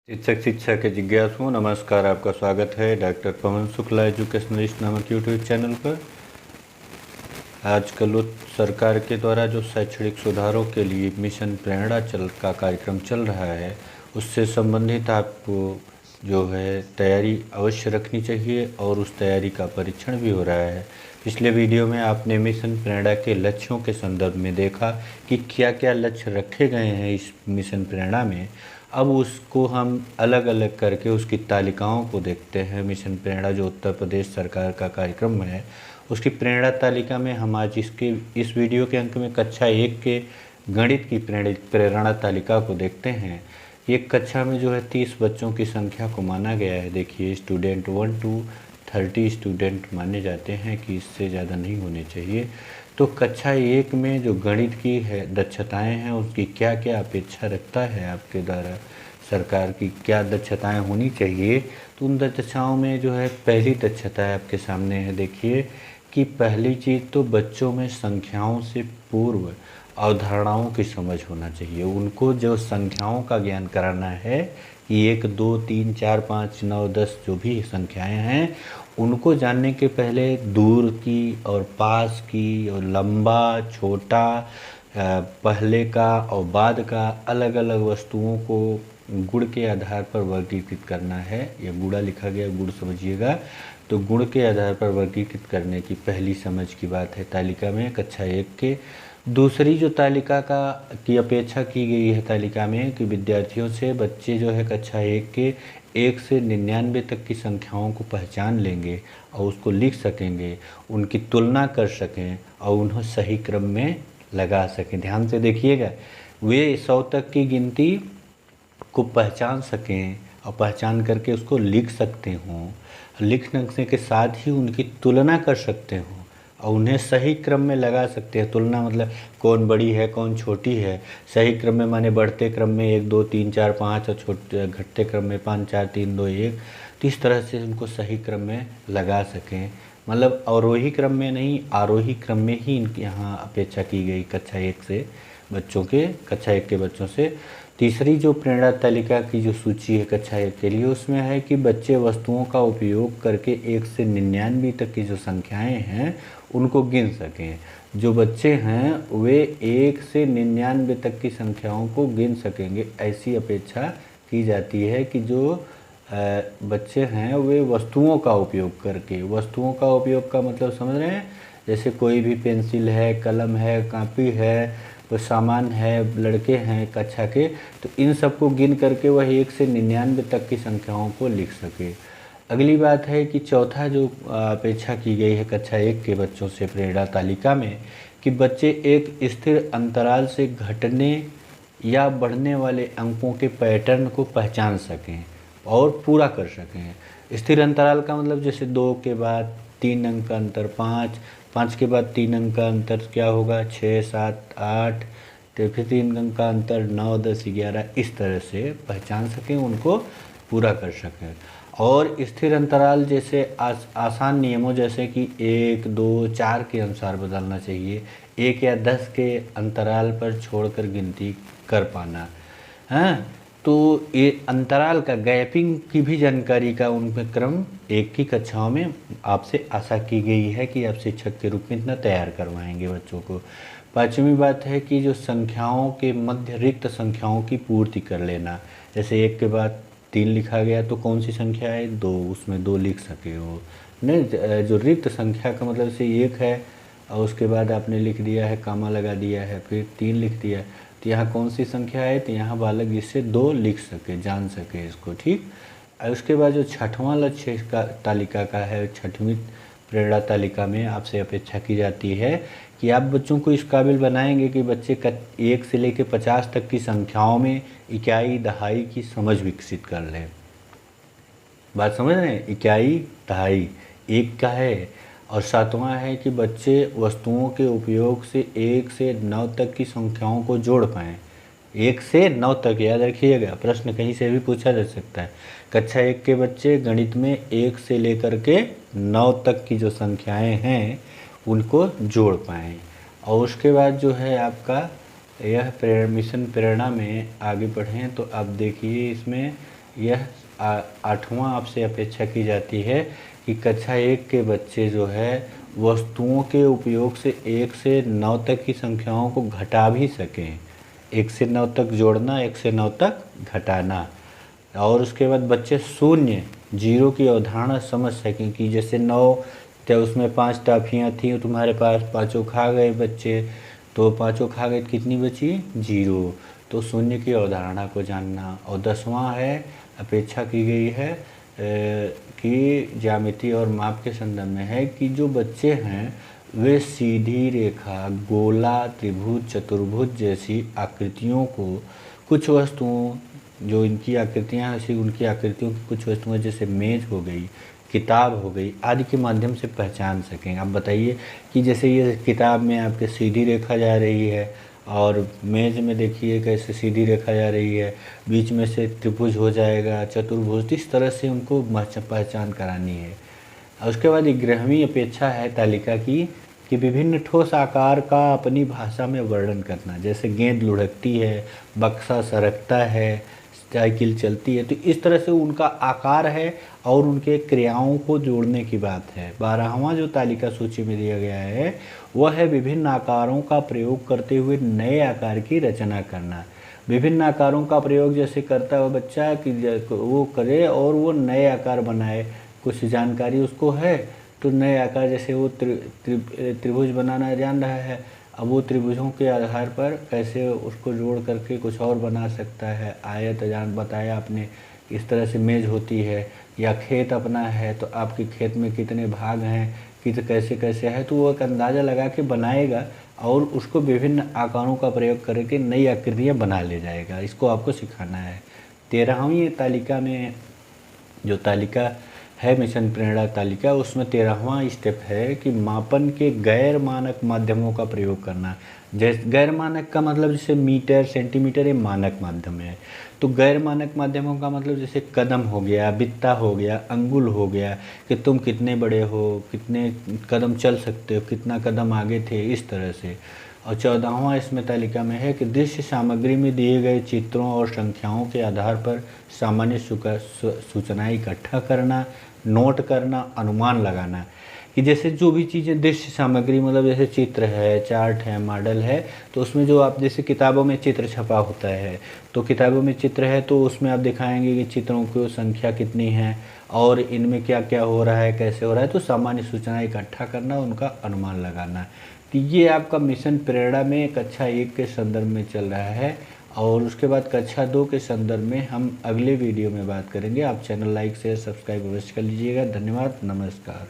शिक्षक शिक्षा के जिज्ञासुओं, नमस्कार। आपका स्वागत है डॉक्टर पवन शुक्ला एजुकेशनलिस्ट नामक यूट्यूब चैनल पर। आजकल सरकार के द्वारा जो शैक्षणिक सुधारों के लिए मिशन प्रेरणा का कार्यक्रम चल रहा है, उससे संबंधित आपको जो है तैयारी अवश्य रखनी चाहिए और उस तैयारी का परीक्षण भी हो रहा है। पिछले वीडियो में आपने मिशन प्रेरणा के लक्ष्यों के संदर्भ में देखा कि क्या क्या लक्ष्य रखे गए हैं इस मिशन प्रेरणा में। अब उसको हम अलग अलग करके उसकी तालिकाओं को देखते हैं। मिशन प्रेरणा जो उत्तर प्रदेश सरकार का कार्यक्रम है, उसकी प्रेरणा तालिका में हम आज इस वीडियो के अंक में कक्षा 1 के गणित की प्रेरणा तालिका को देखते हैं। एक कक्षा में जो है 30 बच्चों की संख्या को माना गया है। देखिए, स्टूडेंट 1 to 30 स्टूडेंट माने जाते हैं कि इससे ज़्यादा नहीं होने चाहिए। तो कक्षा 1 में जो गणित की है दक्षताएं हैं, उसकी क्या क्या अपेक्षा रखता है आपके द्वारा, सरकार की क्या दक्षताएं होनी चाहिए। तो उन दक्षताओं में जो है पहली दक्षता आपके सामने है। देखिए कि पहली चीज़ तो बच्चों में संख्याओं से पूर्व अवधारणाओं की समझ होना चाहिए। उनको जो संख्याओं का ज्ञान कराना है कि 1 2 3 4 5 9 10 जो भी संख्याएं हैं, उनको जानने के पहले दूर की और पास की और लंबा छोटा, पहले का और बाद का अलग अलग वस्तुओं को गुण के आधार पर वर्गीकृत करना है। या गुणा लिखा गया, गुण समझिएगा। तो गुण के आधार पर वर्गीकृत करने की पहली समझ की बात है तालिका में कक्षा 1 के। दूसरी जो तालिका की अपेक्षा की गई है तालिका में कि विद्यार्थियों से बच्चे जो है कक्षा 1 के 1 से 99 तक की संख्याओं को पहचान लेंगे और उसको लिख सकेंगे, उनकी तुलना कर सकें और उन्हें सही क्रम में लगा सकें। ध्यान से देखिएगा, वे 100 तक की गिनती को पहचान सकें और पहचान करके उसको लिख सकते हों, लिखने के साथ ही उनकी तुलना कर सकते हों और उन्हें सही क्रम में लगा सकते हैं। तुलना मतलब कौन बड़ी है कौन छोटी है, सही क्रम में माने बढ़ते क्रम में 1 2 3 4 5 और छोटे घटते क्रम में 5 4 3 2 1। तो इस तरह से उनको सही क्रम में लगा सकें। मतलब अवरोही क्रम में नहीं, आरोही क्रम में ही इनकी यहाँ अपेक्षा की गई कक्षा 1 से बच्चों के, कक्षा 1 के बच्चों से। तीसरी जो प्रेरणा तालिका की जो सूची है कक्षा 1 के लिए, उसमें है कि बच्चे वस्तुओं का उपयोग करके 1 से 99 तक की जो संख्याएं हैं उनको गिन सकें। जो बच्चे हैं वे 1 से 99 तक की संख्याओं को गिन सकेंगे, ऐसी अपेक्षा की जाती है कि जो बच्चे हैं वे वस्तुओं का उपयोग करके, वस्तुओं का उपयोग का मतलब समझ रहे हैं, जैसे कोई भी पेंसिल है, कलम है, कापी है, वो सामान है, लड़के हैं कक्षा के, तो इन सबको गिन करके वह 1 से 99 तक की संख्याओं को लिख सके। अगली बात है कि चौथा जो अपेक्षा की गई है कक्षा 1 के बच्चों से प्रेरणा तालिका में, कि बच्चे एक स्थिर अंतराल से घटने या बढ़ने वाले अंकों के पैटर्न को पहचान सकें और पूरा कर सकें। स्थिर अंतराल का मतलब जैसे 2 के बाद 3 अंक का अंतर, 5 के बाद 3 अंक का अंतर क्या होगा, 6 7 8, तो फिर 3 अंक का अंतर 9 10 11, इस तरह से पहचान सकें, उनको पूरा कर सकें। और स्थिर अंतराल जैसे आसान नियमों जैसे कि 1 2 4 के अनुसार बदलना चाहिए, 1 या 10 के अंतराल पर छोड़कर गिनती कर पाना। हाँ, तो ये अंतराल का, गैपिंग की भी जानकारी का उनमें क्रम 1 की कक्षाओं में आपसे आशा की गई है कि आप शिक्षक के रूप में इतना तैयार करवाएंगे बच्चों को। पांचवी बात है कि जो संख्याओं के मध्य रिक्त संख्याओं की पूर्ति कर लेना। जैसे 1 के बाद 3 लिखा गया तो कौन सी संख्या है, 2, उसमें 2 लिख सके हो। नहीं, जो रिक्त संख्या का मतलब जैसे 1 है और उसके बाद आपने लिख दिया है, कामा लगा दिया है, फिर 3 लिख दिया, तो यहाँ कौन सी संख्या है, तो यहाँ बालक इससे 2 लिख सके, जान सके इसको, ठीक। और उसके बाद जो छठवां लक्ष्य का तालिका का है, छठवीं प्रेरणा तालिका में आपसे अपेक्षा की जाती है कि आप बच्चों को इस काबिल बनाएंगे कि बच्चे 1 से लेकर 50 तक की संख्याओं में इकाई दहाई की समझ विकसित कर लें। बात समझ रहे हैं, इकाई दहाई 1 का है। और सातवां है कि बच्चे वस्तुओं के उपयोग से 1 से 9 तक की संख्याओं को जोड़ पाएँ। 1 से 9 तक याद रखिएगा, प्रश्न कहीं से भी पूछा जा सकता है। कक्षा 1 के बच्चे गणित में 1 से लेकर के 9 तक की जो संख्याएं हैं उनको जोड़ पाएँ। और उसके बाद जो है आपका यह मिशन प्रेरणा में आगे बढ़ें तो आप देखिए इसमें यह 8वां आपसे अपेक्षा की जाती है कि कक्षा 1 के बच्चे जो है वस्तुओं के उपयोग से 1 से 9 तक की संख्याओं को घटा भी सकें। 1 से 9 तक जोड़ना, 1 से 9 तक घटाना। और उसके बाद बच्चे शून्य, जीरो की अवधारणा समझ सकें कि जैसे 9 तो उसमें 5 टॉफियाँ थी तुम्हारे पास, पाँचों खा गए बच्चे, तो पाँचों खा गए, कितनी बची? जीरो। तो शून्य की अवधारणा को जानना। और 10वां है, अपेक्षा की गई है कि ज्यामिति और माप के संदर्भ में है कि जो बच्चे हैं वे सीधी रेखा, गोला, त्रिभुज, चतुर्भुज जैसी आकृतियों को, कुछ वस्तुओं जो इनकी आकृतियाँ ऐसी, उनकी आकृतियों की कुछ वस्तुएं जैसे मेज हो गई, किताब हो गई आदि के माध्यम से पहचान सकें। आप बताइए कि जैसे ये किताब में आपके सीधी रेखा जा रही है और मेज में देखिए कैसे सीधी रेखा जा रही है, बीच में से त्रिभुज हो जाएगा, चतुर्भुज, इस तरह से उनको पहचान करानी है। और उसके बाद 11वीं अपेक्षा है तालिका की कि विभिन्न ठोस आकार का अपनी भाषा में वर्णन करना। जैसे गेंद लुढ़कती है, बक्सा सरकता है, साइकिल चलती है, तो इस तरह से उनका आकार है और उनके क्रियाओं को जोड़ने की बात है। 12वां जो तालिका सूची में दिया गया है वह है विभिन्न आकारों का प्रयोग करते हुए नए आकार की रचना करना। विभिन्न आकारों का प्रयोग जैसे करता हुआ बच्चा कि वो करे और वो नए आकार बनाए, कुछ जानकारी उसको है तो नए आकार, जैसे वो त्रिभुज बनाना जान रहा है, अब वो त्रिभुजों के आधार पर कैसे उसको जोड़ करके कुछ और बना सकता है। आयत जान बताया आपने, इस तरह से मेज होती है। या खेत अपना है तो आपके खेत में कितने भाग हैं, कैसे कैसे है, तो वो एक अंदाज़ा लगा के बनाएगा और उसको विभिन्न आकारों का प्रयोग करके नई आकृतियाँ बना ले जाएगा। इसको आपको सिखाना है। 13वीं तालिका में जो तालिका है मिशन प्रेरणा तालिका, उसमें 13वां स्टेप है कि मापन के गैर मानक माध्यमों का प्रयोग करना। जैसे गैर मानक का मतलब जैसे मीटर, सेंटीमीटर, ये मानक माध्यम है। तो गैर मानक माध्यमों का मतलब जैसे कदम हो गया, बित्ता हो गया, अंगुल हो गया, कि तुम कितने बड़े हो, कितने कदम चल सकते हो, कितना कदम आगे थे, इस तरह से। और 14वां इसमें तालिका में है कि दृश्य सामग्री में दिए गए चित्रों और संख्याओं के आधार पर सामान्य सूचनाएं इकट्ठा करना, नोट करना, अनुमान लगाना। कि जैसे जो भी चीज़ें दृश्य सामग्री मतलब जैसे चित्र है, चार्ट है, मॉडल है, तो उसमें जो आप जैसे किताबों में चित्र छपा होता है, तो किताबों में चित्र है तो उसमें आप दिखाएंगे कि चित्रों की संख्या कितनी है और इनमें क्या क्या हो रहा है, कैसे हो रहा है। तो सामान्य सूचना इकट्ठा करना, उनका अनुमान लगाना। तो ये आपका मिशन प्रेरणा में कक्षा 1 के संदर्भ में चल रहा है। और उसके बाद कक्षा 2 के संदर्भ में हम अगले वीडियो में बात करेंगे। आप चैनल लाइक शेयर सब्सक्राइब अवश्य कर लीजिएगा। धन्यवाद, नमस्कार।